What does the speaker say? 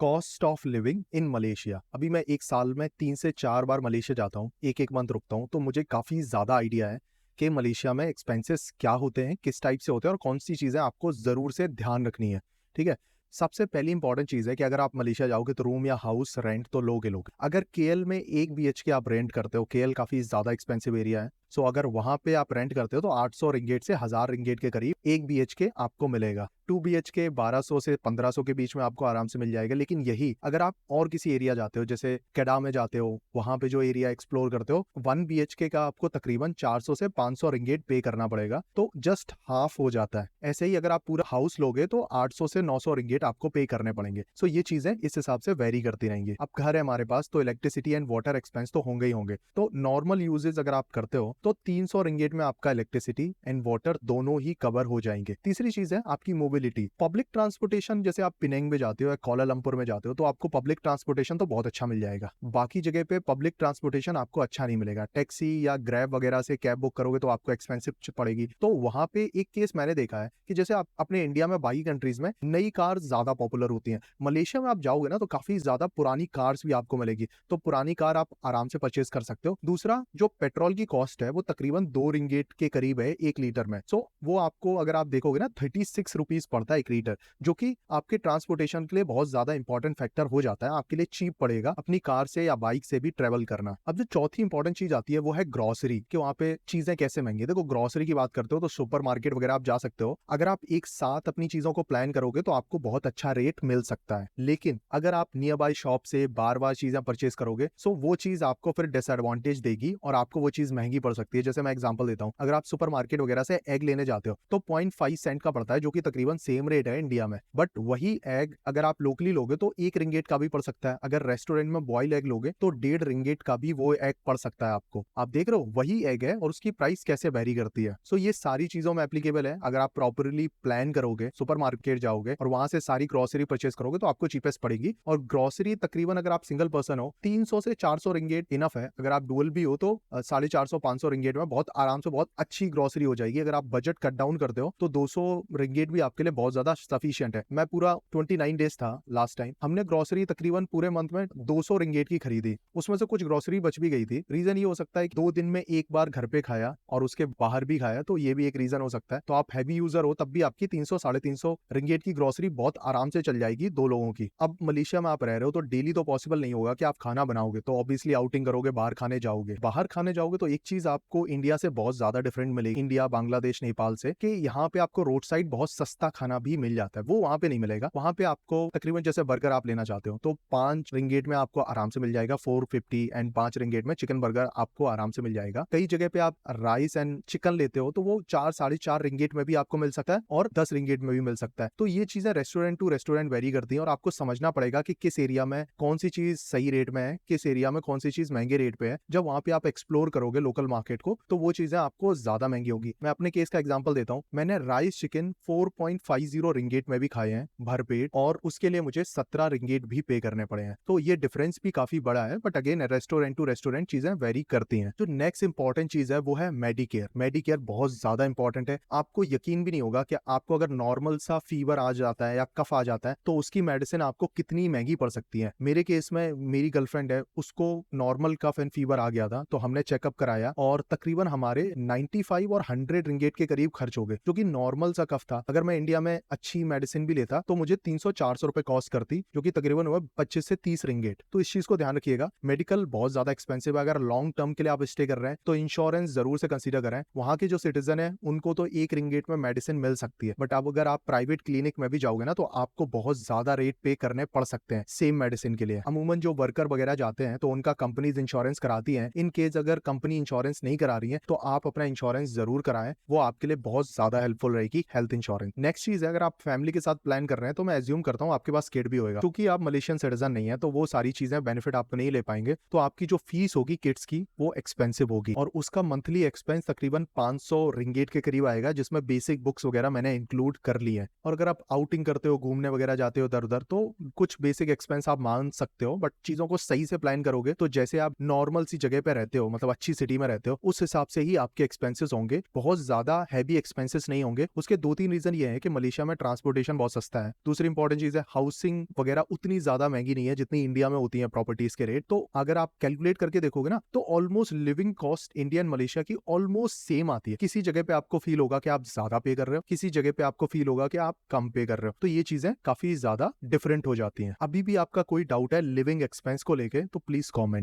Cost of living in Malaysia. अभी मैं एक साल में 3 से 4 बार मलेशिया जाता हूँ, एक एक मंथ रुकता हूँ, तो मुझे काफ़ी ज़्यादा आइडिया है कि मलेशिया में एक्सपेंसेस क्या होते हैं, किस टाइप से होते हैं और कौन सी चीज़ें आपको ज़रूर से ध्यान रखनी है। ठीक है। सबसे पहली इंपॉर्टेंट चीज़ है कि अगर आप मलेशिया जाओगे तो रूम या हाउस रेंट तो लोगे। अगर केएल में 1 BHK आप रेंट करते हो, केएल काफ़ी ज़्यादा एक्सपेंसिव एरिया है, सो अगर वहां पे आप रेंट करते हो तो 800 रिंगेट से 1000 रिंगेट के करीब 1 BHK आपको मिलेगा। 2 BHK 1200 से 1500 के बीच में आपको आराम से मिल जाएगा। लेकिन यही अगर आप और किसी एरिया जाते हो, जैसे केडा में जाते हो, वहां पे जो एरिया एक्सप्लोर करते हो, 1 BHK का आपको तकरीबन 400 से 500 रिंगेट पे करना पड़ेगा, तो जस्ट हाफ हो जाता है। ऐसे ही अगर आप पूरा हाउस लोगे तो 800 से 900 रिंगेट आपको पे करने पड़ेंगे। सो ये चीजें इस हिसाब से वेरी करती रहेंगी। अब घर है हमारे पास तो इलेक्ट्रिसिटी एंड वाटर एक्सपेंस तो होंगे ही होंगे। तो नॉर्मल यूजेज अगर आप करते हो तो 300 रिंगेट में आपका इलेक्ट्रिसिटी एंड वाटर दोनों ही कवर हो जाएंगे। तीसरी चीज है आपकी मोबिलिटी, पब्लिक ट्रांसपोर्टेशन। जैसे आप पिनेंग में जाते हो या कोलालमपुर में जाते हो तो आपको पब्लिक ट्रांसपोर्टेशन तो बहुत अच्छा मिल जाएगा। बाकी जगह पे पब्लिक ट्रांसपोर्टेशन आपको अच्छा नहीं मिलेगा। टैक्सी या ग्रैब वगैरह से कैब बुक करोगे तो आपको एक्सपेंसिव पड़ेगी। तो वहां पे एक केस मैंने देखा है कि जैसे आप अपने इंडिया में बाकी कंट्रीज में नई कार ज्यादा पॉपुलर होती हैं, मलेशिया में आप जाओगे ना तो काफी ज्यादा पुरानी कार्स भी आपको मिलेगी, तो पुरानी कार आप आराम से परचेज कर सकते हो। दूसरा, जो पेट्रोल की कॉस्ट है वो तकरीबन 2 रिंगेट के करीब है 1 लीटर में। सो वो आपको अगर आप देखोगे ना 36 रुपीज पड़ता है 1 लीटर, जो कि आपके ट्रांसपोर्टेशन के लिए बहुत ज्यादा इंपॉर्टेंट फैक्टर हो जाता है। आपके लिए चीप पड़ेगा अपनी कार से या बाइक से भी ट्रेवल करना। अब जो चौथी इंपॉर्टेंट चीज आती है वो है ग्रोसरी, कि वहाँ पे चीजें कैसे महंगी है। देखो, ग्रोसरी की बात करते हो तो सुपर मार्केट वगैरह आप जा सकते हो। अगर आप एक साथ अपनी चीजों को प्लान करोगे तो आपको बहुत अच्छा रेट मिल सकता है। लेकिन अगर आप नियर बाय शॉप से बार बार चीजें परचेज करोगे सो वो चीज आपको फिर डिसएडवांटेज देगी और आपको वो चीज महंगी पड़ सकती है। जैसे मैं एग्जांपल देता हूँ, अगर आप सुपर मार्केट वगैरह से एग लेने जाते हो तो 0.5 सेंट का पड़ता है, जो कि तकरीबन सेम रेट है इंडिया में। बट वही एग अगर आप लोकली लोगे तो 1 रिंगेट का भी पड़ सकता है। अगर रेस्टोरेंट में बॉयल एग लोगे तो 1.5 रिंगेट का भी वो एग पड़ सकता है आपको। आप देख रहे हो वही एग है और उसकी प्राइस कैसे वेरी करती है। सो ये सारी चीजों में एप्लीकेबल है। अगर आप प्रॉपरली प्लान करोगे, सुपर मार्केट जाओगे और वहां से सारी ग्रोसरी परचेज करोगे तो आपको चीपेस्ट पड़ेगी। और ग्रोसरी तकरीबन अगर आप सिंगल पर्सन हो 300 से 400 रिंगेट इनफ है। अगर आप डुअल भी हो तो 450-500 रिंगेट में बहुत आराम से बहुत अच्छी ग्रोसरी हो जाएगी। अगर आप बजट कट डाउन करते हो तो 200 रिंगेट भी आपके लिए बहुत ज्यादा सफिशिएंट है। मैं पूरा 29 डेज था लास्ट टाइम, हमने ग्रोसरी तकरीबन पूरे मंथ में 200 रिंगेट की खरीदी। उसमें से कुछ ग्रोसरी बच भी गई थी। रीजन ये हो सकता है कि 2 दिन में एक बार घर पे खाया और उसके बाहर भी खाया, तो ये भी एक रीजन हो सकता है। तो आप हैवी यूजर हो तब भी आपकी 300-350 रिंगेट की ग्रोसरी बहुत आराम से चल जाएगी 2 लोगों की। अब मलेशिया में आप रह रहे हो तो डेली तो पॉसिबल नहीं होगा कि आप खाना बनाओगे, तो ऑब्वियसली आउटिंग करोगे, बाहर खाने जाओगे। बाहर खाने जाओगे तो एक चीज आपको इंडिया से बहुत ज्यादा डिफरेंट मिलेगी, इंडिया, बांग्लादेश, नेपाल से, कि यहाँ पे आपको रोड साइड बहुत सस्ता खाना भी मिल जाता है। वो वहां पे नहीं मिलेगा। वहां पे आपको तकरीबन, जैसे बर्गर आप लेना चाहते हो तो 5 रिंगेट में आपको आराम से मिल जाएगा 450, एंड 5 रिंगेट में चिकन बर्गर आपको आराम से मिल जाएगा। कई जगह पे आप राइस एंड चिकन लेते हो तो वो 4-4.5 रिंगेट में भी आपको मिल सकता है और 10 रिंगेट में भी मिल सकता है। तो ये चीजें रेस्टोरेंट टू रेस्टोरेंट वेरी करती है और आपको समझना पड़ेगा कि किस एरिया में कौन सी चीज सही रेट में है, किस एरिया में कौन सी चीज महंगे रेट पे है। जब वहां पे आप एक्सप्लोर करोगे लोकल मार्केट को तो वो चीजें आपको ज्यादा महंगी होगी। मैं अपने केस का एग्जांपल देता हूँ। मैंने राइस चिकन 4.50 रिंगेट में भी खाए हैं भर पेट, और उसके लिए मुझे 17 रिंगेट भी पे करने पड़े हैं। तो ये डिफरेंस भी काफी बड़ा है। But again, restaurant to restaurant चीजें वेरी करती हैं। जो नेक्स्ट इंपॉर्टेंट चीज है वो है मेडिकेयर। मेडिकेयर बहुत ज्यादा इंपॉर्टेंट है। आपको यकीन भी नहीं होगा कि आपको अगर नॉर्मल सा फीवर आ जाता है या कफ आ जाता है तो उसकी मेडिसिन आपको कितनी महंगी पड़ सकती है। मेरे केस में मेरी गर्लफ्रेंड है, उसको नॉर्मल कफ एंड फीवर आ गया था, तो हमने चेकअप कराया और तकरीबन हमारे 95 और 100 रिंगेट के करीब खर्च हो गए, जो कि नॉर्मल सा कफ था। अगर मैं इंडिया में अच्छी मेडिसिन भी लेता तो मुझे 300-400 रुपए कॉस्ट करती, जो कि तकरीबन हुआ 25 से 30 रिंगेट। तो इस चीज को ध्यान रखिएगा। मेडिकल बहुत ज्यादा एक्सपेंसिव है। अगर लॉन्ग टर्म के लिए आप स्टे कर रहे हैं तो इंश्योरेंस जरूर से कंसीडर करें। वहां के जो सिटीजन है उनको तो 1 रिंगेट में मेडिसिन मिल सकती है, बट अब अगर आप प्राइवेट क्लिनिक में भी जाओगे ना तो आपको बहुत ज्यादा रेट पे करने पड़ सकते हैं सेम मेडिसिन के लिए। अमूमन जो वर्कर वगैरह जाते हैं तो उनका कंपनीज इंश्योरेंस कराती हैं। इन केस अगर कंपनी इंश्योरेंस नहीं करा रही है तो आप अपना इंश्योरेंस जरूर कराएं, वो आपके लिए बहुत ज्यादा हेल्पफुल रहेगी, हेल्थ इंश्योरेंस। नेक्स्ट चीज है, अगर आप फैमिली के साथ प्लान कर रहे हैं तो मैं एज्यूम करता हूँ आपके पास किड भी होगा, क्योंकि आप मलेशियन सिटीजन नहीं है तो वो सारी चीजें बेनिफिट आपको नहीं ले पाएंगे। तो आपकी जो फीस होगी किड्स की वो एक्सपेंसिव होगी और उसका मंथली एक्सपेंस तकरीबन 500 रिंगेट के करीब आएगा, जिसमें बेसिक बुक्स वगैरह मैंने इंक्लूड कर ली है। और अगर आप आउटिंग करते हो, घूमने वगैरह जाते हो इधर उधर, तो कुछ बेसिक एक्सपेंस आप मान सकते हो, बट चीजों को सही से प्लान करोगे तो जैसे आप नॉर्मल सी जगह पे रहते हो, मतलब अच्छी सिटी में रहते हो, हो उस हिसाब से ही आपके एक्सपेंसेस होंगे, बहुत ज्यादा हैवी एक्सपेंसेस नहीं होंगे। उसके 2-3 रीजन ये है कि मलेशिया में ट्रांसपोर्टेशन बहुत सस्ता है। दूसरी इंपॉर्टेंट चीज है हाउसिंग वगैरह उतनी ज्यादा महंगी नहीं है जितनी इंडिया में होती है प्रॉपर्टीज के रेट। तो अगर आप कैलकुलेट करके देखोगे ना तो almost living cost India and Malaysia की ऑलमोस्ट सेम आती है। किसी जगह पे आपको फील होगा कि आप ज्यादा पे कर रहे हो, किसी जगह पे आपको फील होगा कि आप कम पे कर रहे हो। तो ये चीजें काफी ज्यादा डिफरेंट हो जाती हैं। अभी भी आपका कोई डाउट है लिविंग एक्सपेंस को लेके तो प्लीज कॉमेंट।